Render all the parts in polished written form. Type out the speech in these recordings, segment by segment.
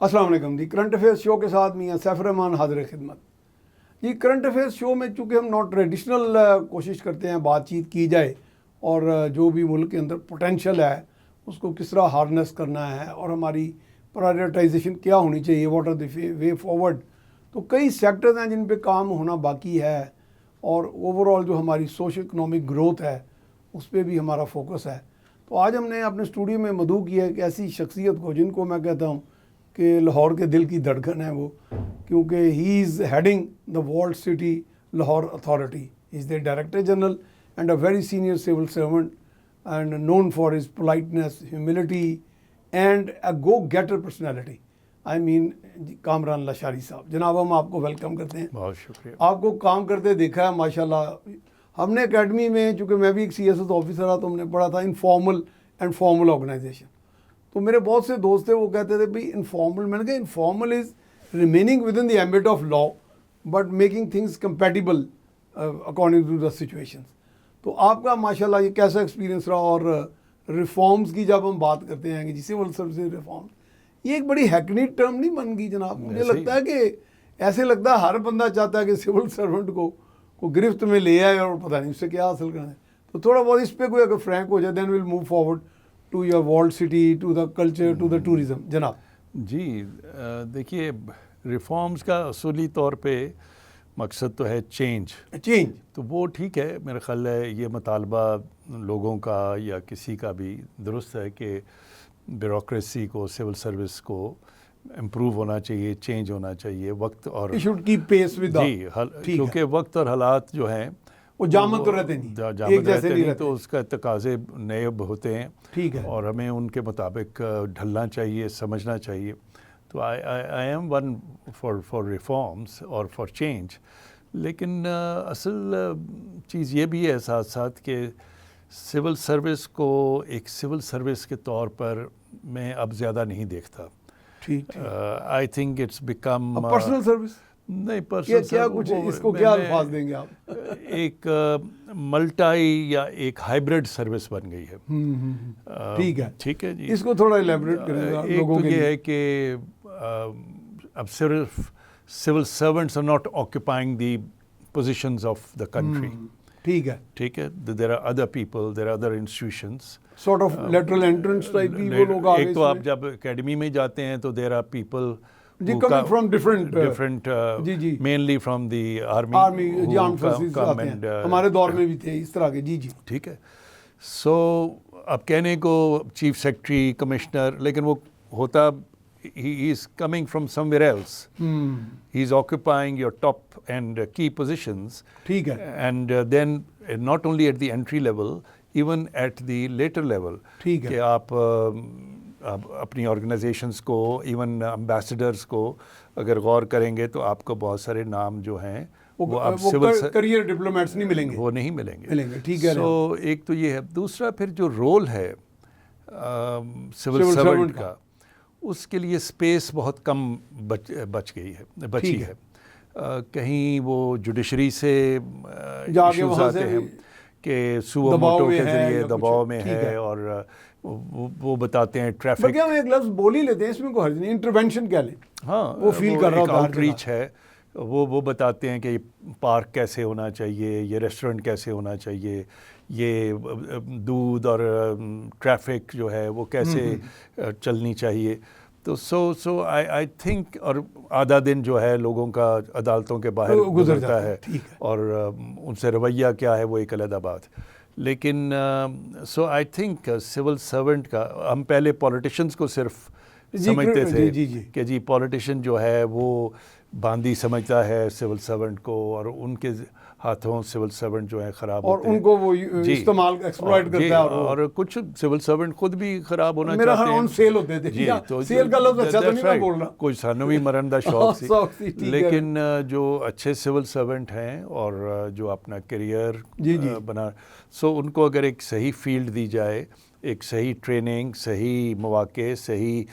السلام علیکم جی، current affairs شو کے ساتھ میاں سیف الرحمان حاضر خدمت جی۔ کرنٹ افیئرس شو میں چونکہ ہم ناٹ ٹریڈیشنل کوشش کرتے ہیں بات چیت کی جائے اور جو بھی ملک کے اندر پوٹینشیل ہے اس کو کس طرح ہارنس کرنا ہے اور ہماری پرائیورٹائزیشن کیا ہونی چاہیے، what are the way forward. تو کئی سیکٹرز ہیں جن پہ کام ہونا باقی ہے اور اوور آل جو ہماری سوشل اکنامک گروتھ ہے اس پہ بھی ہمارا فوکس ہے۔ تو آج ہم نے اپنے اسٹوڈیو میں مدعو کیا ہے کہ ایسی شخصیت کو جن کو میں کہتا ہوں کہ لاہور کے دل کی دھڑکن ہے وہ، کیونکہ he is heading the walled city Lahore authority, is the director general and a very senior civil servant and known for his politeness, humility and a go getter personality, I mean Kamran Lashari sahib. جناب ہم آپ کو ویلکم کرتے ہیں، بہت شکریہ۔ آپ کو کام کرتے دیکھا ہے ماشاءاللہ۔ ہم نے اکیڈمی میں، چونکہ میں بھی ایک سی ایس ایس آفیسر رہا، تو ہم نے پڑھا تھا انفارمل اینڈ فارمل آرگنائزیشن۔ تو میرے بہت سے دوست تھے وہ کہتے تھے بھائی انفارمل، میں نے کہا informal is remaining with in the ambit of law but making things compatible according to the situations. تو آپ کا ماشاءاللہ یہ کیسا ایکسپیرینس رہا؟ اور ریفارمز کی جب ہم بات کرتے ہیں کہ جی سول سروسز ریفارمز، یہ ایک بڑی ہیکنیٹ ٹرم نہیں بن گئی جناب؟ مجھے لگتا ہے کہ ایسے لگتا ہے ہر بندہ چاہتا ہے کہ سول سرونٹ کو گرفت میں لے آئے اور پتہ نہیں اس سے کیا حاصل کرنا ہے۔ تو تھوڑا بہت اس پہ کوئی اگر فرینک ہو جائے then we'll move forward to your walled city, to the culture, to the tourism. جناب جی دیکھیے، ریفارمز کا اصولی طور پہ مقصد تو ہے چینج، تو وہ ٹھیک ہے، میرا خیال ہے یہ مطالبہ لوگوں کا یا کسی کا بھی درست ہے کہ بیوروکریسی کو، سول سروس کو امپروو ہونا چاہیے، چینج ہونا چاہیے، وقت اور should keep pace with the، جی کیونکہ وقت اور حالات جو ہیں وہ جامد تو رہتے نہیں، جامد رہتے نہیں، تو اس کا تقاضے نئے ہوتے ہیں، ٹھیک ہے، اور ہمیں ان کے مطابق ڈھلنا چاہیے، سمجھنا چاہیے۔ تو I am one for reforms اور فار چینج، لیکن اصل چیز یہ بھی ہے ساتھ ساتھ کہ سول سروس کو ایک سول سروس کے طور پر میں اب زیادہ نہیں دیکھتا۔ ٹھیک، I think it's become personal service نہیں، پرسنل کیا کچھ اس کو کیا الفاظ دیں گے آپ؟ ایک ملٹائی یا ایک ہائبرڈ سروس بن گئی ہے۔ ٹھیک ہے، ٹھیک ہے جی، اس کو تھوڑا الیبریٹ کریں گا ایک لوگوں تو کے یہ لیے۔ ہے کہ اب صرف civil servants are not occupying the positions of the country, ٹھیک ہے، there are other people, there are other institutions, sort of lateral entrance type بھی وہ لوگ آگے۔ ایک تو آپ جب اکیڈمی میں جاتے ہیں تو دیر آر پیپل جی کمنگ فرام ڈفرنٹ جی مینلی فرام دی آرمی، جی آرمڈ فورسز آتے ہیں، ہمارے دور میں بھی تھے اس طرح کے۔ جی ٹھیک ہے۔ سو اب کہنے کو چیف سیکرٹری، کمشنر، لیکن وہ ہوتا he is coming from somewhere else. He is occupying your top and key positions. ٹھیک ہے، And then not only at the entry level, even at the later level. ٹھیک ہے، کہ آپ اپنی آرگنائزیشنس کو، ایون امبیسڈرس کو اگر غور کریں گے تو آپ کو بہت سارے نام جو ہیں وہ اب کریئر ڈپلومیٹس نہیں ملیں گے، وہ نہیں ملیں گے۔ ٹھیک ہے۔ سو ایک تو یہ ہے، دوسرا پھر جو رول ہے سول سرونٹ کا، اس کے لیے اسپیس بہت کم بچی ہے۔ کہیں وہ جوڈیشری سے ایشوز آتے ہیں کہ سو موٹو کے ذریعے دباؤ میں ہے، اور وہ بتاتے ہیں ٹریفک، بلکہ ہم ایک لفظ بول ہی لیتے ہیں، اس میں کوئی حرج نہیں، انٹرونشن کہہ لیں، ہاں وہ فیل کر رہا ہوتا ہے، آؤٹ ریچ ہے، وہ بتاتے ہیں کہ یہ پارک کیسے ہونا چاہیے، یہ ریسٹورنٹ کیسے ہونا چاہیے، یہ دودھ اور ٹریفک جو ہے وہ کیسے چلنی چاہیے۔ تو سو آئی تھنک، اور آدھا دن جو ہے لوگوں کا عدالتوں کے باہر گزرتا ہے، اور ان سے رویہ کیا ہے وہ ایک علیحدہ بات۔ لیکن سو آئی تھنک سول سرونٹ کا، ہم پہلے پولیٹیشنز کو صرف سمجھتے تھے کہ جی پولیٹیشین جو ہے وہ باندھی سمجھتا ہے سول سرونٹ کو، اور ان کے ہاتھوں سول سرونٹ جو ہیں خراب ہوتے ہیں، اور ان کو وہ استعمال ایکسپلائٹ کرتا ہے، اور کچھ سول سرونٹ خود بھی خراب ہونا میرا چاہتے ہیں، سیل ہوتے تھے، سیل کا لفظ اچھا تو نہیں میں بول رہا، کچھ سانوں بھی مرن دا شوق سی، لیکن جو اچھے سول سرونٹ ہیں اور جو اپنا کیریئر بنا، سو ان کو اگر ایک صحیح فیلڈ دی جائے، ایک صحیح ٹریننگ، صحیح مواقع، صحیح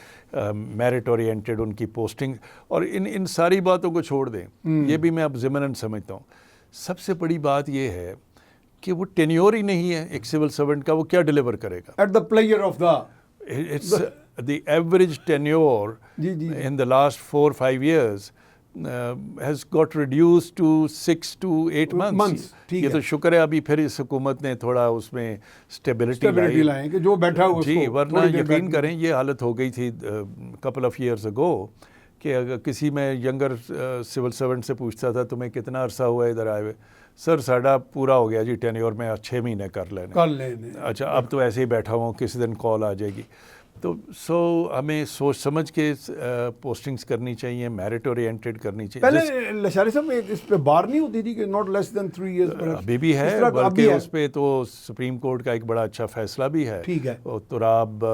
میرٹ اورینٹڈ ان کی پوسٹنگ، اور ان ساری باتوں کو چھوڑ دیں، یہ بھی میں اب ضمناً سمجھتا ہوں، سب سے بڑی بات یہ ہے کہ وہ ٹینیور ہی نہیں ہے ایک سول سرونٹ کا، وہ کیا ڈیلیور کرے گا؟ At the player of the the average tenure جی جی in the last 4-5 years has got reduced to 6 to 8 months. ٹھیک یہ ہے تو شکر ہے ابھی پھر اس حکومت نے تھوڑا اس میں اسٹیبلٹی لائیں کہ جو بیٹھا ہوا اس جی، کو ورنہ تھوڑی دیر یقین بیٹھ کریں یہ حالت ہو گئی تھی couple of years ago کہ اگر کسی میں ینگر سول سرونٹ سے پوچھتا تھا تمہیں کتنا عرصہ ہوا ہے ادھر آئے ہوئے، سر ساڈا پورا ہو گیا جی ٹینیور میں 6 مہینے کر لینے. اچھا اب تو ایسے ہی بیٹھا ہوں کسی دن کال آ جائے گی. تو ہمیں سوچ سمجھ کے پوسٹنگز کرنی چاہیے، میرٹ اورینٹڈ کرنی چاہیے. پہلے لشاری صاحب اس پہ بار نہیں ہوتی تھی کہ not less than 3 years ابھی بھی ہے، بلکہ اس پہ تو سپریم کورٹ کا ایک بڑا اچھا فیصلہ بھی ہے. ٹھیک ہے تراب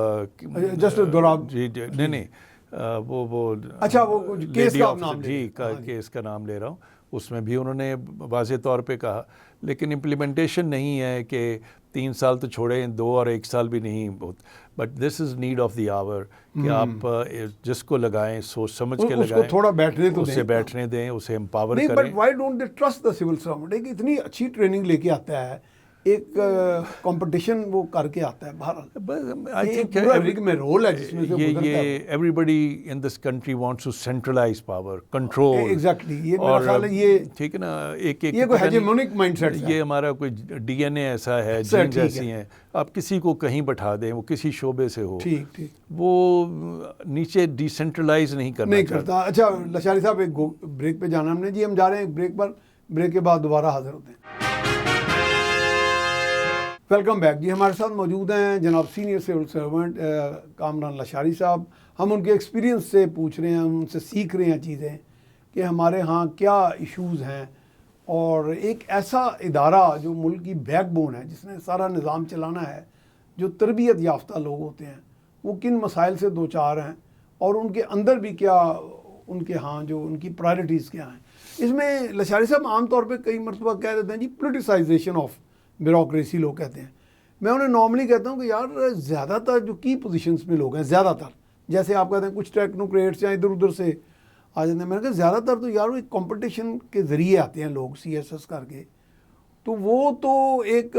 جسٹس دوراب جی نہیں وہ اچھا وہ کیس کا نام جی کیس کا نام لے رہا ہوں، اس میں بھی انہوں نے واضح طور پہ کہا، لیکن امپلیمنٹیشن نہیں ہے کہ 3 سال تو چھوڑیں 2 اور 1 سال بھی نہیں but this is need of the hour کہ آپ جس کو لگائیں سوچ سمجھ کے لگائیں، تھوڑا بیٹھنے تو اسے بیٹھنے دیں، اسے امپاور نہیں. کریں. But why don't they trust the civil servant? ایک اتنی اچھی ٹریننگ لے کے آتا ہے، ایک کمپٹیشن وہ کر کے آتا ہے، بہرحال میں رول ہے جس میں سے گزرتا ہے. یہ everybody in this country wants to centralise power control. Exactly یہ میرا خیال ہے یہ ٹھیک ہے نا، ایک یہ کوئی ہیجمونک مائنڈ سیٹ ہے. یہ ہمارا کوئی ڈی این اے ایسا ہے، جینز ایسی ہیں، آپ کسی کو کہیں بٹھا دیں، وہ کسی شعبے سے ہو، ٹھیک وہ نیچے ڈی سینٹرلائز نہیں کرتا. اچھا لشاری صاحب ایک بریک پہ جانا ہم نے جی، ہم جا رہے ہیں بریک پر، بریک کے بعد دوبارہ حاضر ہوتے ہیں. ویلکم بیک جی. ہمارے ساتھ موجود ہیں جناب senior civil servant Kamran Lashari صاحب. ہم ان کے ایکسپیرینس سے پوچھ رہے ہیں، ان سے سیکھ رہے ہیں چیزیں کہ ہمارے ہاں کیا ایشوز ہیں، اور ایک ایسا ادارہ جو ملک کی بیک بون ہے، جس نے سارا نظام چلانا ہے، جو تربیت یافتہ لوگ ہوتے ہیں، وہ کن مسائل سے دوچار ہیں، اور ان کے اندر بھی کیا ان کے ہاں جو ان کی پرائرٹیز کیا ہیں. اس میں لشاری صاحب عام طور پہ کئی مرتبہ کہہ دیتے ہیں جی پولیٹیسائزیشن آف بیوروکریسی لوگ کہتے ہیں. میں انہیں نارملی کہتا ہوں کہ یار زیادہ تر جو کی پوزیشنز میں لوگ ہیں، زیادہ تر جیسے آپ کہتے ہیں کچھ ٹیکنوکریٹس یا ادھر ادھر سے آ جاتے ہیں، میں نے کہا زیادہ تر تو یار ایک کمپٹیشن کے ذریعے آتے ہیں لوگ سی ایس ایس کر کے. تو وہ تو ایک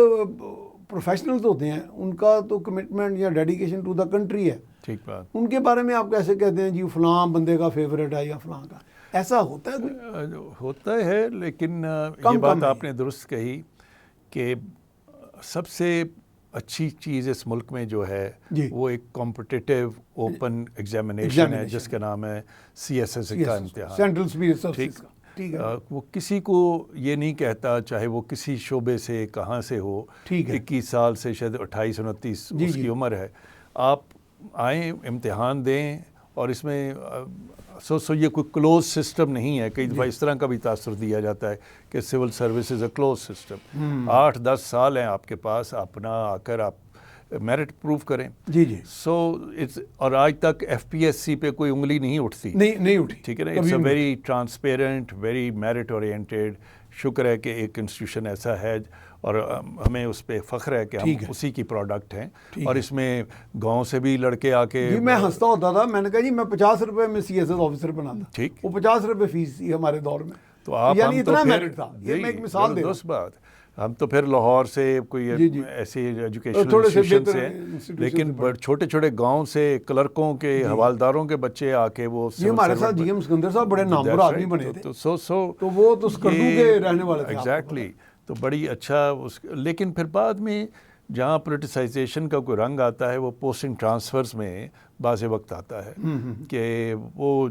پروفیشنلز ہوتے ہیں، ان کا تو کمٹمنٹ یا ڈیڈیکیشن ٹو دا کنٹری ہے. ٹھیک بات. ان کے بارے میں آپ کیسے کہتے ہیں جی فلاں بندے کا فیوریٹ ہے یا فلاں کا؟ ایسا ہوتا ہے کوئی؟ ہوتا ہے، لیکن یہ بات آپ نے درست کہی کہ سب سے اچھی چیز اس ملک میں جو ہے وہ ایک کمپٹیٹیو اوپن ایگزامینیشن ہے، جس کا نام ہے سی ایس ایس کا امتحان. سینٹرل سپیریئر سروسز کا. وہ کسی کو یہ نہیں کہتا، چاہے وہ کسی شعبے سے کہاں سے ہو، 21 سال سے شاید 28-29 اس کی عمر ہے، آپ آئیں امتحان دیں. اور اس میں یہ کوئی کلوز سسٹم نہیں ہے. کئی دفعہ اس طرح کا بھی تاثر دیا جاتا ہے کہ civil service is a close system. 8-10 سال ہیں آپ کے پاس، اپنا آ کر آپ میرٹ پروف کریں. جی جی. اور آج تک ایف پی ایس سی پہ کوئی انگلی نہیں اٹھتی. نہیں اٹھی. ٹھیک ہے نا. It's a very transparent, very merit oriented. شکر ہے کہ ایک انسٹیٹیوشن ایسا ہے، اور ہمیں اس پہ فخر ہے کہ ہم اسی کی پروڈکٹ ہیں. اور اس میں گاؤں سے بھی لڑکے آ کے، جی میں ہنستا ہوتا تھا، میں نے کہا جی میں 50 روپے میں سی ایس ایس آفیسر بنا تھا. ٹھیک. وہ 50 روپے فیس تھی ہمارے دور میں. تو آپ یعنی اتنا میرٹ تھا. یہ میں ایک مثال دے رہا ہوں. بات ہم تو پھر لاہور سے کوئی ایسی ایجوکیشنل انسٹیٹیوشن سے، لیکن چھوٹے چھوٹے گاؤں سے کلرکوں کے، حوالداروں کے بچے آ کے وہ ہمارے ساتھ جی ایم سکندر صاحب بڑے نامور آدمی بنے تھے. تو وہ تو سکردو کے رہنے والے تھے. ایگزیکٹلی. تو بڑی اچھا لیکن پھر بعد میں جہاں پولیٹیسائزیشن کا کوئی رنگ آتا ہے وہ پوسٹنگ ٹرانسفرز میں بعض وقت آتا ہے کہ وہ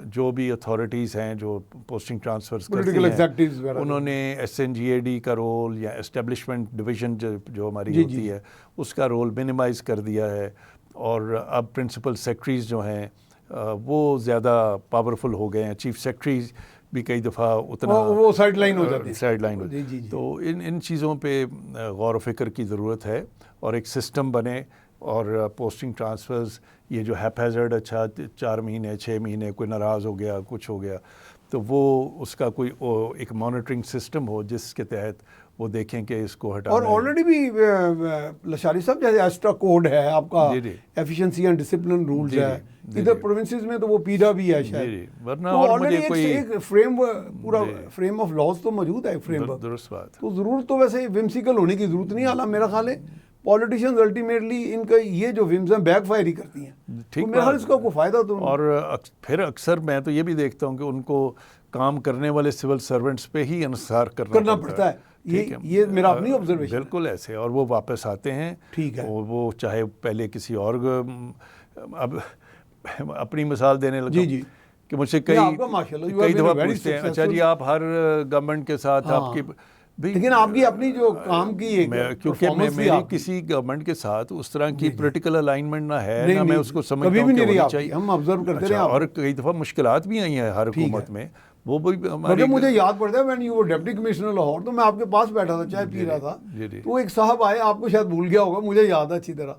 جو بھی اتھارٹیز ہیں جو پوسٹنگ ٹرانسفرز کرتی ہیں، انہوں نے ایس این جی اے ڈی کا رول یا اسٹیبلشمنٹ ڈویژن جو ہماری ہوتی ہے اس کا رول منیمائز کر دیا ہے. اور اب پرنسپل سیکرٹریز جو ہیں وہ زیادہ پاورفل ہو گئے ہیں. چیف سیکرٹریز بھی کئی دفعہ اتنا وہ سائڈ لائن ہو جاتی ہے. Side line. تو ان چیزوں پہ غور و فکر کی ضرورت ہے، اور ایک سسٹم بنے. اور پوسٹنگ ٹرانسفرز یہ جو ہیپ ہیزرڈ، اچھا 4 مہینے 6 مہینے کوئی ناراض ہو گیا، کچھ ہو گیا، تو وہ اس کا کوئی ایک مانیٹرنگ سسٹم ہو جس کے تحت وہ دیکھیں کہ اس کو ہٹانا. اور آلریڈی بھی لشاری صاحب جیسے ایسٹرا کوڈ ہے آپ کا، ایفیشنسی اینڈ ڈسپلن رولز ہے. ادھر پروونسز میں تو وہ پیڈا بھی ہے شاید. ورنہ اور مجھے کوئی ایک فریم پورا فریم آف لاز تو موجود ہے. Frame work. درست بات. تو ضرور تو ویسے ومسیکل ہونے کی ضرورت نہیں. حالانکہ میرا خیال ہے پولیٹیشینز الٹیمیٹلی ان کا یہ جو ومز ہیں بیک فائر ہی کرتی ہیں. تو میرا خیال اس کا کوئی فائدہ تو اور پھر اکثر میں تو یہ بھی دیکھتا ہوں کہ ان کو کام کرنے والے سول سرونٹس پہ ہی انحصار کرنا پڑتا ہے. یہ میرا اپنی آبزرویشن. بالکل ایسے, اور وہ واپس آتے ہیں. ٹھیک ہے. وہ چاہے پہلے کسی اور, اب اپنی مثال دینے لگا جی کہ مجھ سے کئی دفعہ پوچھتے ہیں اچھا جی آپ ہر گورنمنٹ کے ساتھ آپ کی, لیکن آپ کی اپنی جو کام کی کیونکہ میری کسی گورنمنٹ کے ساتھ اس طرح کی پولیٹیکل الائنمنٹ نہ ہے نہ میں اس کو سمجھتا ہوں کہ ہونی چاہیے. ہم آبزرو کرتے رہے اور کئی دفعہ مشکلات بھی آئی ہیں ہر حکومت میں. وہ بھی مجھے یاد پڑتا ہے when you were deputy commissioner Lahore, تو میں آپ کے پاس بیٹھا تھا چائے پی رہا تھا, تو ایک صاحب آئے, آپ کو شاید بھول گیا ہوگا, مجھے یاد ہے اچھی طرح,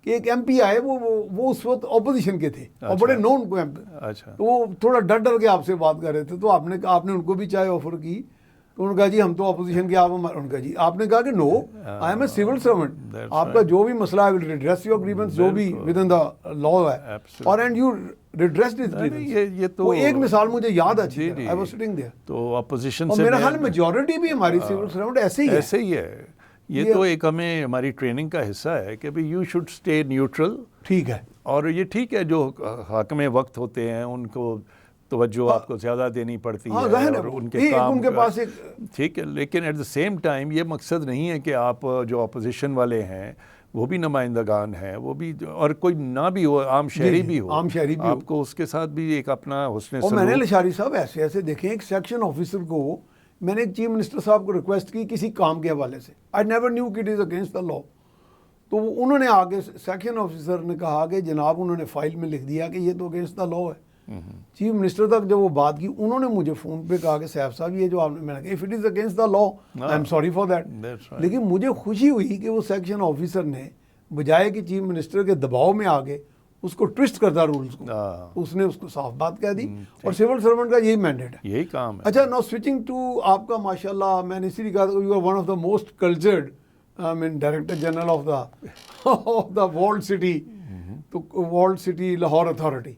کہ ایک ایم پی آئے, وہ اس وقت اپوزیشن کے تھے اور بڑے نون کو ایم پی, تو وہ تھوڑا ڈر کے آپ سے بات کر رہے تھے. تو آپ نے ان کو بھی چائے آفر کی, تو انہوں نے کہا جی ہم تو اپوزیشن کے, انہوں نے کہا جی, آپ نے کہا کہ no I am a civil servant, آپ کا جو بھی مسئلہ ہے ریڈریس یور گریونس جو بھی ود ان دا لا ہے, اور اینڈ یو ریڈریسڈ ہز گریونس. وہ ایک مثال مجھے یاد ہے, آئی واز سٹنگ دیئر. تو اپوزیشن سے میرا خیال میجورٹی بھی ہماری سول سرونٹ ایسے ہی ہے. یہ تو ایک ہمیں ہماری ٹریننگ کا حصہ ہے کہ بھئی یو شوڈ اسٹے نیوٹرل. ٹھیک ہے. اور یہ ٹھیک ہے جو حاکم وقت ہوتے ہیں ان کو توجہ آپ کو زیادہ دینی پڑتی ہے اور ان کے کام ان کے پاس ایک ٹھیک ہے, لیکن ایٹ دا سیم ٹائم یہ مقصد نہیں ہے کہ آپ جو اپوزیشن والے ہیں وہ بھی نمائندگان ہیں, وہ بھی, اور کوئی نہ بھی ہو, عام شہری بھی ہو, آپ کو اس کے ساتھ بھی ایک اپنا حسن سلوک. اور میں نے لشاری صاحب ایسے دیکھیں, ایک سیکشن آفیسر کو میں نے ایک چیف منسٹر صاحب کو ریکویسٹ کی کسی کام کے حوالے سے, آئی نیور نیو کہ اٹ از اگینسٹ دا لا. تو انہوں نے آگے سیکشن آفیسر نے کہا کہ جناب انہوں نے فائل میں لکھ دیا کہ یہ تو اگینسٹ دا لا ہے. چیف منسٹر تک جب وہ بات کی, انہوں نے مجھے فون پہ کہا کہ صاحب صاحب یہ جو آپ نے, میں نے کہا if it is against the law I am sorry for that. لیکن مجھے خوشی ہوئی کہ وہ سیکشن آفیسر نے بجائے کہ چیف منسٹر کے دباؤ میں آگے اس کو ٹوسٹ کرتا رولز کو, اس نے اس کو صاف بات کہہ دی. اور سول سرونٹ کا یہی مینڈیٹ ہے, یہی کام ہے. اچھا ناؤ سوئچنگ ٹو آپ کا ماشاءاللہ, میں نے اسی لیے کہا you are one of the most cultured director general of the walled city, تو ورلڈ سٹی لاہور اتھارٹی.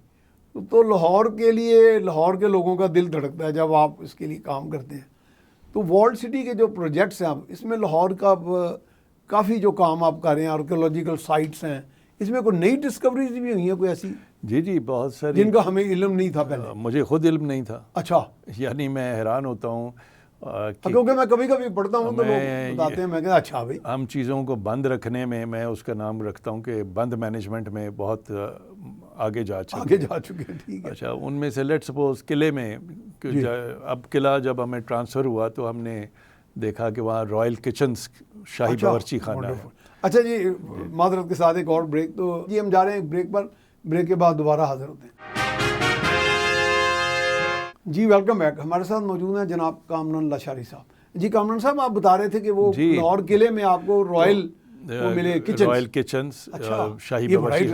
تو لاہور کے لیے, لاہور کے لوگوں کا دل دھڑکتا ہے جب آپ اس کے لیے کام کرتے ہیں. تو ورلڈ سٹی کے جو پروجیکٹس ہیں, اس میں لاہور کا کافی جو کام آپ کر رہے ہیں, آرکیولوجیکل سائٹس ہیں, اس میں کوئی نئی ڈسکوریز بھی ہوئی ہیں کوئی ایسی؟ جی بہت ساری, جن کا ہمیں علم نہیں تھا پہلے. مجھے خود علم نہیں تھا. اچھا. یعنی میں حیران ہوتا ہوں کیونکہ میں کبھی پڑھتا ہوں تو لوگ بتاتے ہیں, میں کہتا اچھا بھائی. ہم چیزوں کو بند رکھنے میں اس کا نام رکھتا ہوں کہ بند مینجمنٹ میں بہت آگے جا چکے ہیں. ٹھیک ہے. اچھا, ان میں سے لیٹ سپوز قلعے میں, اب قلعہ جب ہمیں ٹرانسفر ہوا تو ہم نے دیکھا کہ وہاں رائل کچنز, شاہی باورچی خانہ ہے. اچھا جی, معذرت کے ساتھ ایک اور بریک. تو جی ہم جا رہے ہیں بریک پر, بریک کے بعد دوبارہ حاضر ہوتے ہیں. جی ویلکم بیک. ہمارے ساتھ موجود ہیں جناب کامران لاشاری صاحب. جی کامران صاحب, آپ بتا رہے تھے کہ وہ لاہور قلعے میں آپ کو رائل کچنز, شاہی باورچی,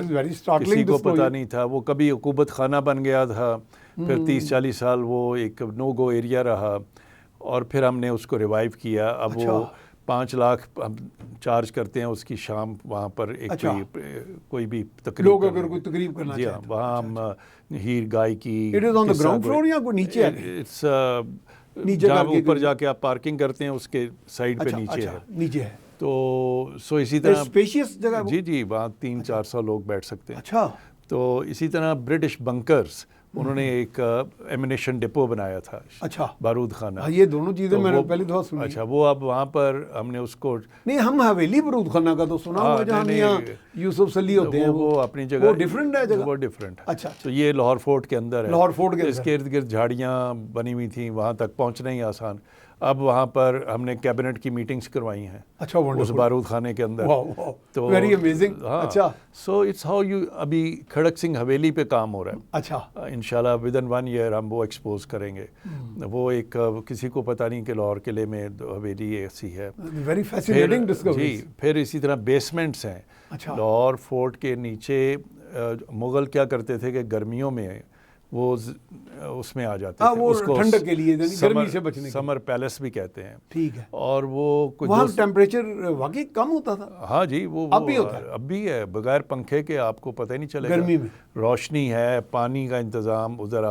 کسی کو پتہ نہیں تھا. وہ کبھی حکومت خانہ بن گیا تھا, پھر 30-40 سال وہ ایک نو گو ایریا رہا, اور پھر ہم نے اس کو ریوائیو کیا. اب وہ 5 لاکھ ہم چارج کرتے ہیں اس کی شام وہاں پر ایک کوئی بھی لوگ اگر کوئی تقریب کرنا چاہتے ہیں, وہاں ہم ہیر گائے کی. It is on the ground floor یا کوئی نیچے ہے؟ اٹس جہاں اوپر جا کے آپ پارکنگ کرتے ہیں اس کے سائڈ پہ نیچے ہے. تو سو اسی طرح اسپیشیس جگہ. جی وہاں 300-400 لوگ بیٹھ سکتے ہیں. اچھا. تو اسی طرح برٹش بنکرز, انہوں نے ایک ایمونیشن ڈپو بنایا تھا. اچھا. بارود خانہ. یہ دونوں چیزیں میں نے پہلی دفعہ سنی. اچھا, وہ اب وہاں پر ہم نے اس کو, نہیں ہم حویلی بارود خانہ کا تو سنا ہوا جہاں میاں یوسف سلی ہوتے ہیں, وہ اپنی جگہ, وہ ڈیفرنٹ ہے جگہ, وہ ڈیفرنٹ. اچھا. تو یہ لاہور فورٹ کے اندر ہے. لاہور فورٹ کے اس کے ارد گرد جھاڑیاں بنی ہوئی تھیں, وہاں تک پہنچنا ہی آسان. اب وہاں پر ہم نے کیبنٹ کی میٹنگز کروائی ہیں. اچھا. اس بارود خانے کے اندر. تو ویری امیزنگ. اچھا. سو اٹس ہاؤ یو, ابھی کھڑک سنگھ حویلی پہ کام ہو رہا ہے. اچھا. انشاءاللہ ودن 1 ایئر ہم وہ ایکسپوز کریں گے. وہ ایک کسی کو پتہ نہیں کہ لاہور قلعے میں حویلی ایسی ہے. Very fascinating Discovery. جی, پھر اسی طرح بیسمنٹس ہیں. اچھا. لاہور فورٹ کے نیچے مغل کیا کرتے تھے کہ گرمیوں میں وہ اس میں آ جاتے تھے، وہ اس کو ٹھنڈک کے لیے گرمی سے بچنے کے سمر پیلس بھی کہتے ہیں. ٹھیک ہے. اور وہ کچھ وہاں ٹیمپریچر واقعی کم ہوتا تھا. ہاں جی، وہ اب بھی ہوتا ہے. اب بھی ہے، بغیر پنکھے کے آپ کو پتہ ہی نہیں چلے گا. گرمی میں روشنی ہے، پانی کا انتظام، ادھر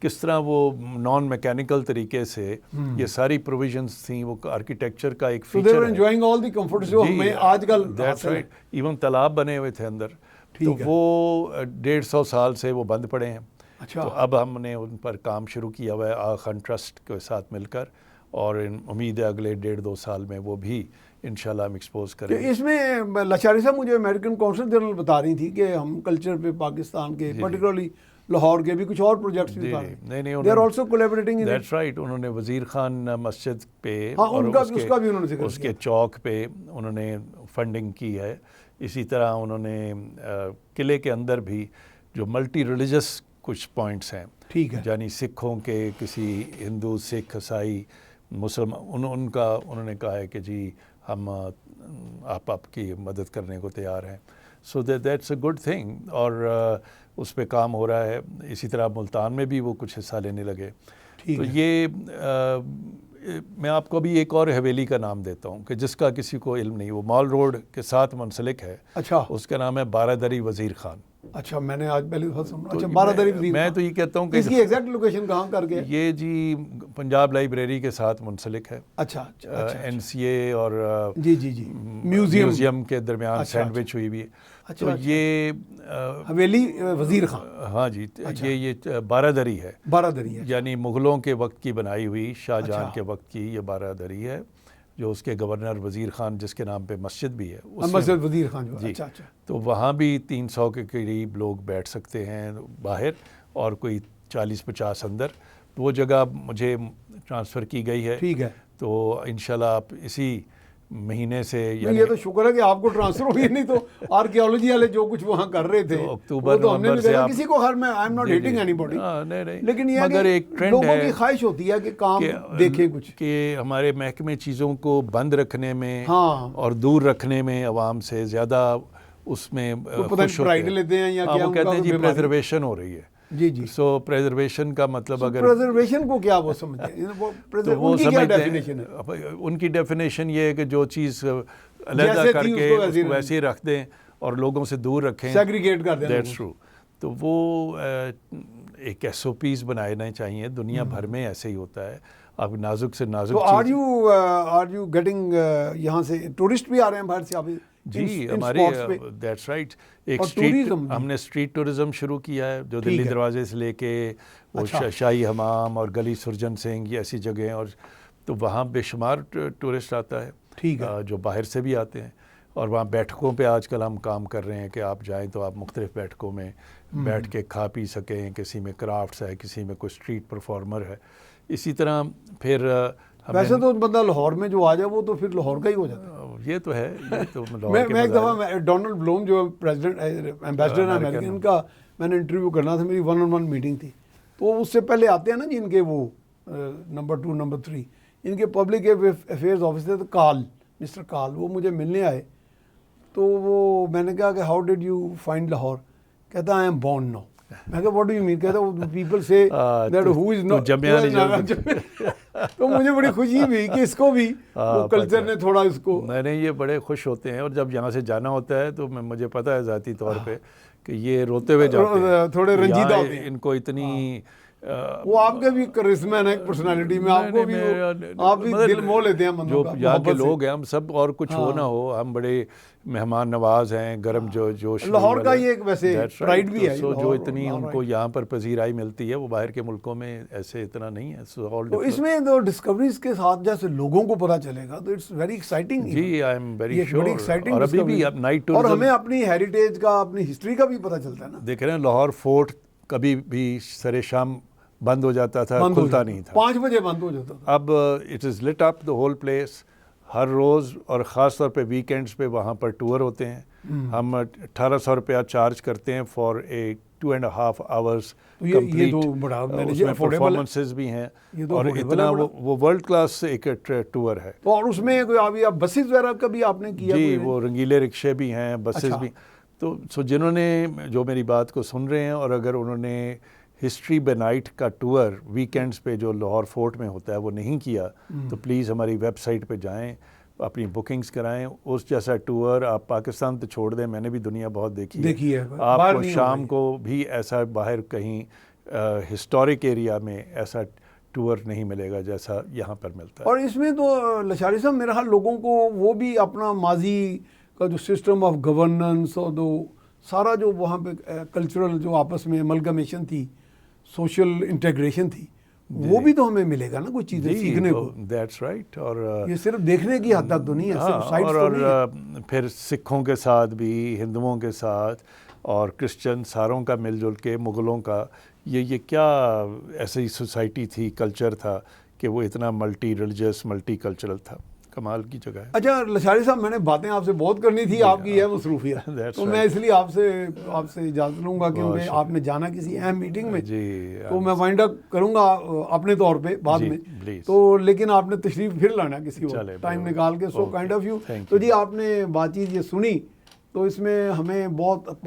کس طرح وہ نان میکینیکل طریقے سے یہ ساری پروویژنس تھیں. وہ آرکیٹیکچر کا ایک فیچر ہے. انجوائنگ آل دی کمفرٹس جو ہمیں آج کل دیٹس رائٹ. ایون تالاب بنے ہوئے تھے اندر، تو وہ 150 سال سے وہ بند پڑے ہیں. اچھا. تو اب ہم نے ان پر کام شروع کیا ہوا ہے آغا خان ٹرسٹ کے ساتھ مل کر، اور امید ہے اگلے 1.5-2 سال میں وہ بھی انشاءاللہ ہم ایکسپوز کریں گے. اس میں لچاری صاحب مجھے امریکن کونسل جنرل بتا رہی تھی کہ ہم کلچر پہ پاکستان کے پرٹیکولرلی لاہور کے بھی کچھ اور پروجیکٹس بھی بتا رہے ہیں. They are also collaborating in that's right. انہوں نے وزیر خان مسجد پہ اور اس کا بھی انہوں نے ذکر کیا، اس کے چوک پہ انہوں نے فنڈنگ کی ہے. اسی طرح انہوں نے قلعے کے اندر بھی جو ملٹی ریلیجس کچھ پوائنٹس ہیں، ٹھیک ہے، یعنی سکھوں کے، کسی ہندو، سکھ، عیسائی، مسلمان، ان کا انہوں نے کہا ہے کہ جی ہم آپ کی مدد کرنے کو تیار ہیں. So that's a good thing, اور اس پہ کام ہو رہا ہے. اسی طرح ملتان میں بھی وہ کچھ حصہ لینے لگے. تو یہ میں آپ کو بھی ایک اور حویلی کا نام دیتا ہوں کہ جس کا کسی کو علم نہیں، وہ مال روڈ کے ساتھ منسلک ہے. اچھا. اس کا نام ہے بارادری وزیر خان. اچھا، میں نے آج پہلی دفعہ سنا. اچھا، بارادری وزیر. میں تو یہ کہتا ہوں کہ اس کی ایگزیکٹ لوکیشن کہاں کر کے؟ یہ جی پنجاب لائبریری کے ساتھ منسلک ہے. اچھا. این سی اے اور جی میوزیم کے درمیان سینڈوچ ہوئی بھی. تو یہ حویلی وزیر خان. ہاں جی، یہ بارادری ہے. بارادری ہے، یعنی مغلوں کے وقت کی بنائی ہوئی، شاہ جہاں کے وقت کی یہ بارادری ہے، جو اس کے گورنر وزیر خان جس کے نام پہ مسجد بھی ہے. مسجد وزیر خان جو. اچھا. تو وہاں بھی 300 کے قریب لوگ بیٹھ سکتے ہیں باہر، اور کوئی 40-50 اندر. تو وہ جگہ مجھے ٹرانسفر کی گئی ہے. ٹھیک ہے. تو انشاءاللہ آپ اسی مہینے سے، یہ تو شکر ہے کہ آپ کو ٹرانسفر ہوئی، نہیں تو آرکیالوجی والے جو کچھ وہاں کر رہے تھے اکتوبر نومبر سے کسی کو ہر میں I am not hating anybody, لیکن یہ مگر ایک ٹرینڈ لوگوں ہے کی خواہش ہوتی ہے کہ کام دیکھیں کچھ، کہ ہمارے محکمے چیزوں کو بند رکھنے میں اور دور رکھنے میں عوام سے زیادہ اس میں خوش ہوتے ہیں. لیتے ہیں یا کیا وہ کہتے ہیں جی پریزرویشن ہو رہی ہے. جی. سو پریزرویشن کا مطلب اگر پریزرویشن کو کیا وہ سمجھتے ہیں، ان کی کیا ڈیفینیشن ہے؟ ان کی ڈیفینیشن یہ ہے کہ جو چیز علیحدہ کر کے اس کو ویسے ہی رکھ دیں اور لوگوں سے دور رکھیں، سیگریگیٹ کر دیں. That's true. تو وہ ایک SOPs بنانے چاہیے. دنیا بھر میں ایسے ہی ہوتا ہے. آپ نازک سے نازک چیز. آر یو گیٹنگ یہاں سے ٹورسٹ بھی آ رہے ہیں باہر سے؟ آپ جی ہماری دیٹس رائٹ. ایک اسٹریٹ ہم نے اسٹریٹ ٹورزم شروع کیا ہے، جو دلی دروازے سے لے کے وہ شاہی حمام اور گلی سرجن سنگھ، یہ ایسی جگہیں، اور تو وہاں بے شمار ٹورسٹ آتا ہے. ٹھیک ہے. جو باہر سے بھی آتے ہیں. اور وہاں بیٹھکوں پہ آج کل ہم کام کر رہے ہیں کہ آپ جائیں تو آپ مختلف بیٹھکوں میں بیٹھ کے کھا پی سکیں. کسی میں کرافٹس ہے، کسی میں کوئی اسٹریٹ پرفارمر ہے. اسی طرح پھر ویسے تو بندہ لاہور میں جو آ جائے وہ تو پھر لاہور کا ہی ہو جاتا ہے. یہ تو ہے. میں ایک دفعہ ڈونلڈ بلوم جو پریزیڈنٹ ایمبیسڈر ہیں امریکن، ان کا میں نے انٹرویو کرنا تھا، میری 1-on-1 میٹنگ تھی. تو اس سے پہلے آتے ہیں نا جی ان کے وہ نمبر 2 نمبر 3 ان کے پبلک افیئرز آفیسر تھے، کال، مسٹر کال. وہ مجھے ملنے آئے. تو وہ میں نے کہا کہ how did you find Lahore? کہتا آئی ایم بورن نو. میں کہا واٹ ڈو یو مین؟ کہتا پیپل سے دیٹ ہو از ناٹ. تو مجھے بڑی خوشی ہوئی کہ اس کو بھی وہ کلچر نے تھوڑا اس کو. نہیں یہ بڑے خوش ہوتے ہیں. اور جب یہاں سے جانا ہوتا ہے تو مجھے پتہ ہے ذاتی طور پہ کہ یہ روتے ہوئے جاتے ہیں، تھوڑے رنجیدہ ہوتے ہیں. ان کو اتنی وہ آپ کے بھی کرسمہ ہے پرسنالٹی میں، آپ کو بھی آپ بھی دل مو لیتے ہیں جو یہاں کے لوگ ہیں. ہم سب اور کچھ ہو نہ ہو، ہم بڑے مہمان نواز ہیں، گرم جوش. لاہور کا یہ ایک ویسے پرائڈ بھی ہے. جو اتنی ان کو یہاں پر پذیرائی ملتی ہے وہ باہر کے ملکوں میں ایسے اتنا نہیں ہے. تو اس میں تو ڈسکوریز کے ساتھ جیسے لوگوں کو پتہ چلے گا تو اٹس ویری ایکسائٹنگ. جی آئی ایم ویری شیور. اور ابھی بھی نائٹ ٹورزم، اور ہمیں اپنی ہیریٹیج کا، اپنی ہسٹری کا بھی پتہ چلتا ہے نا. دیکھ رہے ہیں لاہور فورٹ کبھی بھی سر شام بند ہو جاتا تھا، کھلتا نہیں تھا. 5 بجے بند ہو جاتا تھا. اب it is lit up the whole place. ہر روز اور خاص طور پہ ویکینڈز پہ وہاں پر ٹور ہوتے ہیں. ہم 1800 روپیہ چارج کرتے ہیں فار اے 2.5 hours کمپلیٹ. اس میں پرفارمنسز بھی ہیں اور اتنا وہ ورلڈ کلاس ایک ٹور ہے. اور اس میں ابھی آپ بسز وغیرہ کا بھی آپ نے کیا؟ جی وہ رنگیلے رکشے بھی ہیں، بسز بھی. تو جنہوں نے جو میری بات کو سن رہے ہیں اور اگر انہوں نے ہسٹری بے نائٹ کا ٹور ویکینڈز پہ جو لاہور فورٹ میں ہوتا ہے وہ نہیں کیا تو پلیز ہماری ویب سائٹ پہ جائیں, اپنی بکنگز کرائیں. اس جیسا ٹور آپ پاکستان تو چھوڑ دیں, میں نے بھی دنیا بہت دیکھی ہے, آپ کو شام کو بھی ایسا باہر کہیں ہسٹورک ایریا میں ایسا ٹور نہیں ملے گا جیسا یہاں پر ملتا ہے. اور اس میں تو لشاری صاحب میرا خیال لوگوں کو وہ بھی اپنا ماضی کا جو سسٹم آف گورننس اور جو سارا جو وہاں پہ کلچرل جو آپس میں املگمیشن تھی, سوشل انٹیگریشن تھی, وہ بھی تو ہمیں ملے گا نا کچھ چیزیں سیکھنے کو. That's right. اور یہ صرف دیکھنے کی حد تک تو نہیں ہے, صرف سائٹس تو نہیں ہے. اور پھر سکھوں کے ساتھ بھی, ہندوؤں کے ساتھ اور کرسچن ساروں کا مل جل کے, مغلوں کا, یہ کیا ایسی سوسائٹی تھی, کلچر تھا کہ وہ اتنا ملٹی ریلیجس ملٹی کلچرل تھا. کمال کی جگہ ہے. اچھا لشاری صاحب, میں نے باتیں آپ سے بہت کرنی تھی, آپ کی ہے مصروفیت, تو میں اس لیے آپ سے اجازت لوں گا کیونکہ آپ نے جانا کسی اہم میٹنگ میں, تو میں وائنڈ اپ کروں گا اپنے طور پہ بعد میں, تو لیکن آپ نے تشریف پھر لانا کسی وقت ٹائم نکال کے. So kind of you. تو جی آپ نے بات چیت یہ سنی, تو اس میں ہمیں بہت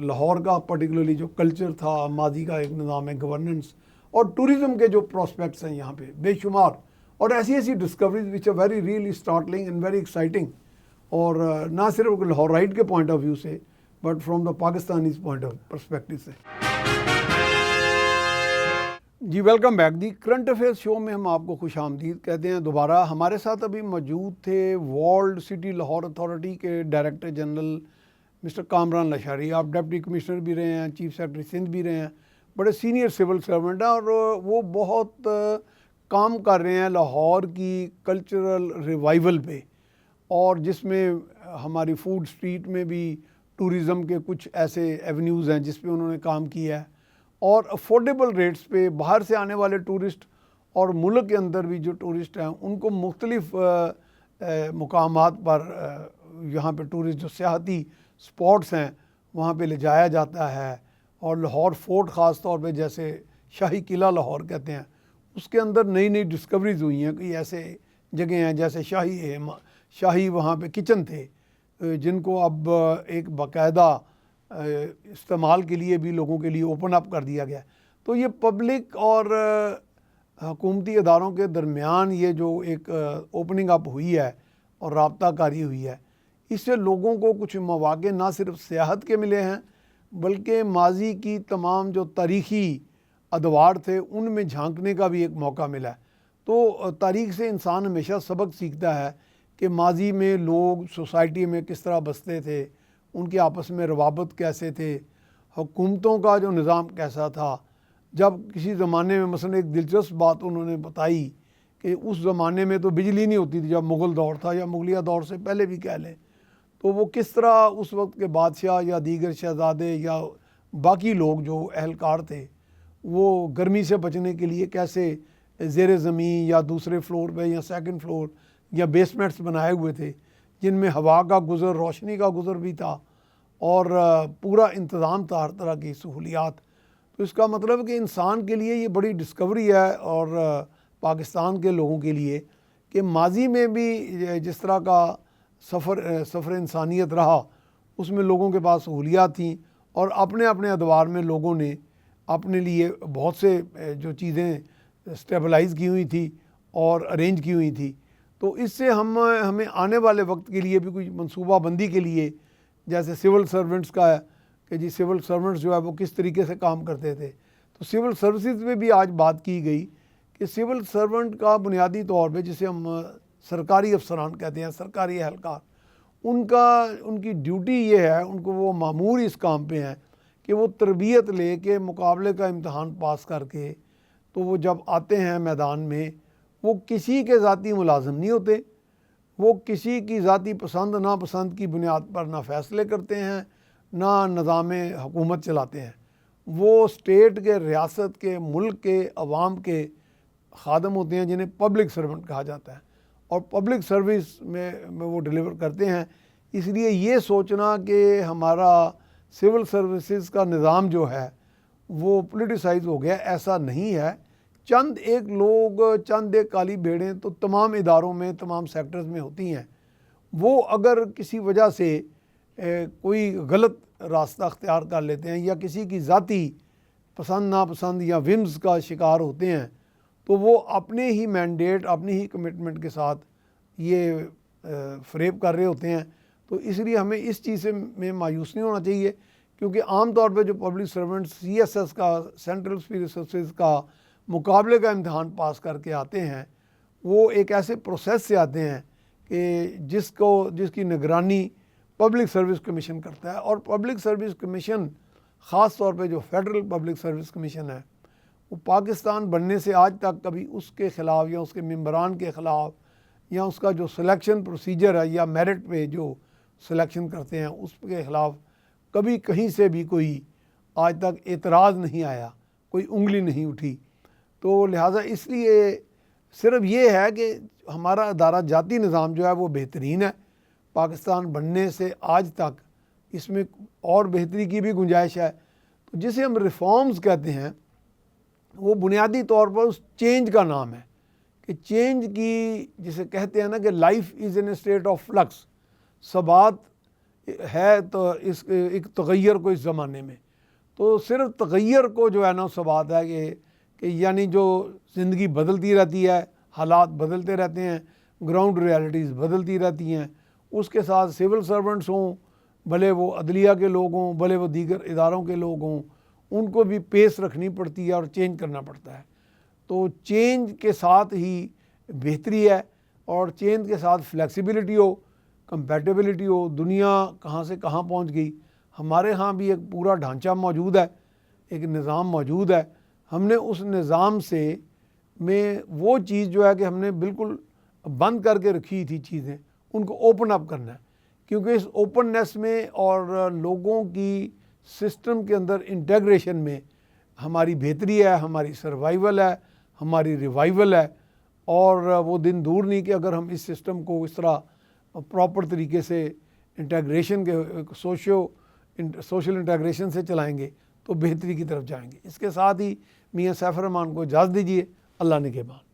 لاہور کا پرٹیکولرلی جو کلچر تھا, ماضی کا ایک نظام ہے گورننس, اور ٹوریزم کے جو پراسپیکٹس ہیں یہاں پہ بے شمار, اور ایسی discoveries which are very really startling and very exciting, اور نہ صرف لاہور رائٹ کے پوائنٹ آف ویو سے but from the Pakistanis point of perspective سے. جی welcome back. The current affairs show میں ہم آپ کو خوش آمدید کہتے ہیں دوبارہ. ہمارے ساتھ ابھی موجود تھے والڈ سٹی لاہور اتھارٹی کے director general mister Kamran Lashari. آپ ڈپٹی کمشنر بھی رہے ہیں, چیف سیکرٹری سندھ بھی رہے ہیں, بڑے سینئر سول سرونٹ ہیں, اور وہ بہت کام کر رہے ہیں لاہور کی کلچرل ریوائول پہ, اور جس میں ہماری فوڈ اسٹریٹ میں بھی ٹوریزم کے کچھ ایسے ایونیوز ہیں جس پہ انہوں نے کام کیا ہے, اور افورڈیبل ریٹس پہ باہر سے آنے والے ٹورسٹ اور ملک کے اندر بھی جو ٹورسٹ ہیں ان کو مختلف مقامات پر یہاں پہ ٹورسٹ جو سیاحتی سپاٹس ہیں وہاں پہ لے جایا جاتا ہے. اور لاہور فورٹ خاص طور پہ, جیسے شاہی قلعہ لاہور کہتے ہیں, اس کے اندر نئی ڈسکوریز ہوئی ہیں. کئی ایسے جگہ ہیں جیسے شاہی وہاں پہ کچن تھے جن کو اب ایک باقاعدہ استعمال کے لیے بھی لوگوں کے لیے اوپن اپ کر دیا گیا. تو یہ پبلک اور حکومتی اداروں کے درمیان یہ جو ایک اوپننگ اپ ہوئی ہے اور رابطہ کاری ہوئی ہے, اس سے لوگوں کو کچھ مواقع نہ صرف سیاحت کے ملے ہیں بلکہ ماضی کی تمام جو تاریخی ادوار تھے ان میں جھانکنے کا بھی ایک موقع ملا ہے. تو تاریخ سے انسان ہمیشہ سبق سیکھتا ہے کہ ماضی میں لوگ سوسائٹی میں کس طرح بستے تھے, ان کے آپس میں روابط کیسے تھے, حکومتوں کا جو نظام کیسا تھا. جب کسی زمانے میں مثلا ایک دلچسپ بات انہوں نے بتائی کہ اس زمانے میں تو بجلی نہیں ہوتی تھی جب مغل دور تھا, یا مغلیہ دور سے پہلے بھی کہہ لیں, تو وہ کس طرح اس وقت کے بادشاہ یا دیگر شہزادے یا باقی لوگ جو اہلکار تھے وہ گرمی سے بچنے کے لیے کیسے زیر زمین یا دوسرے فلور پہ یا سیکنڈ فلور یا بیسمنٹس بنائے ہوئے تھے جن میں ہوا کا گزر, روشنی کا گزر بھی تھا, اور پورا انتظام تھا ہر طرح کی سہولیات. تو اس کا مطلب کہ انسان کے لیے یہ بڑی ڈسکوری ہے, اور پاکستان کے لوگوں کے لیے, کہ ماضی میں بھی جس طرح کا سفر انسانیت رہا اس میں لوگوں کے پاس سہولیات تھیں, اور اپنے اپنے ادوار میں لوگوں نے اپنے لیے بہت سے جو چیزیں اسٹیبلائز کی ہوئی تھی اور ارینج کی ہوئی تھی. تو اس سے ہمیں آنے والے وقت کے لیے بھی کچھ منصوبہ بندی کے لیے, جیسے سول سرونٹس کا ہے کہ جی سول سرونٹس جو ہے وہ کس طریقے سے کام کرتے تھے, تو سول سروسز میں بھی آج بات کی گئی کہ سول سرونٹ کا بنیادی طور پہ جسے ہم سرکاری افسران کہتے ہیں, سرکاری اہلکار, ان کی ڈیوٹی یہ ہے, ان کو وہ مامور اس کام پہ ہیں کہ وہ تربیت لے کے مقابلے کا امتحان پاس کر کے تو وہ جب آتے ہیں میدان میں وہ کسی کے ذاتی ملازم نہیں ہوتے, وہ کسی کی ذاتی پسند ناپسند کی بنیاد پر نہ فیصلے کرتے ہیں نہ نظام حکومت چلاتے ہیں. وہ اسٹیٹ کے, ریاست کے, ملک کے, عوام کے خادم ہوتے ہیں جنہیں پبلک سرونٹ کہا جاتا ہے, اور پبلک سروس میں وہ ڈیلیور کرتے ہیں. اس لیے یہ سوچنا کہ ہمارا سول سروسز کا نظام جو ہے وہ پولیٹیسائز ہو گیا, ایسا نہیں ہے. چند ایک لوگ, چند ایک کالی بھیڑیں تو تمام اداروں میں, تمام سیکٹرز میں ہوتی ہیں. وہ اگر کسی وجہ سے کوئی غلط راستہ اختیار کر لیتے ہیں یا کسی کی ذاتی پسند ناپسند یا ومز کا شکار ہوتے ہیں تو وہ اپنے ہی مینڈیٹ اپنی ہی کمٹمنٹ کے ساتھ یہ فریب کر رہے ہوتے ہیں. تو اس لیے ہمیں اس چیز میں مایوس نہیں ہونا چاہیے، کیونکہ عام طور پہ جو public servant C S S کا سینٹرل سپیریئر ریسورسز کا مقابلے کا امتحان پاس کر کے آتے ہیں، وہ ایک ایسے پروسیس سے آتے ہیں کہ جس کی نگرانی پبلک سروس کمیشن کرتا ہے. اور پبلک سروس کمیشن خاص طور پہ جو فیڈرل پبلک سروس کمیشن ہے وہ پاکستان بننے سے آج تک کبھی اس کے خلاف یا اس کے ممبران کے خلاف یا اس کا جو سلیکشن پروسیجر ہے یا میرٹ پہ جو سلیکشن کرتے ہیں اس کے خلاف کبھی کہیں سے بھی کوئی آج تک اعتراض نہیں آیا، کوئی انگلی نہیں اٹھی. تو لہٰذا اس لیے صرف یہ ہے کہ ہمارا ادارہ جاتی نظام جو ہے وہ بہترین ہے. پاکستان بننے سے آج تک اس میں اور بہتری کی بھی گنجائش ہے. تو جسے ہم ریفارمز کہتے ہیں وہ بنیادی طور پر اس چینج کا نام ہے کہ چینج کی جسے کہتے ہیں نا کہ life is in a state of flux, ثبات ہے تو اس ایک تغیر کو اس زمانے میں. تو صرف تغیر کو جو ہے نا ثبات ہے کہ یعنی جو زندگی بدلتی رہتی ہے، حالات بدلتے رہتے ہیں، گراؤنڈ ریالٹیز بدلتی رہتی ہیں. اس کے ساتھ سول سرونٹس ہوں، بھلے وہ عدلیہ کے لوگ ہوں، بھلے وہ دیگر اداروں کے لوگ ہوں، ان کو بھی پیس رکھنی پڑتی ہے اور چینج کرنا پڑتا ہے. تو چینج کے ساتھ ہی بہتری ہے، اور چینج کے ساتھ فلیکسیبلٹی ہو، کمپیٹیبلٹی ہو. دنیا کہاں سے کہاں پہنچ گئی، ہمارے ہاں بھی ایک پورا ڈھانچہ موجود ہے، ایک نظام موجود ہے. ہم نے اس نظام سے میں وہ چیز جو ہے کہ ہم نے بالکل بند کر کے رکھی تھی چیزیں، ان کو اوپن اپ کرنا ہے. کیونکہ اس اوپننیس میں اور لوگوں کی سسٹم کے اندر انٹیگریشن میں ہماری بہتری ہے، ہماری سروائیول ہے، ہماری ریوائیول ہے. اور وہ دن دور نہیں کہ اگر ہم اس سسٹم کو اس طرح پراپر طریقے سے انٹیگریشن کے سوشل انٹیگریشن سے چلائیں گے تو بہتری کی طرف جائیں گے. اس کے ساتھ ہی میاں سیف الرحمان کو اجازت دیجیے. اللہ نگہبان.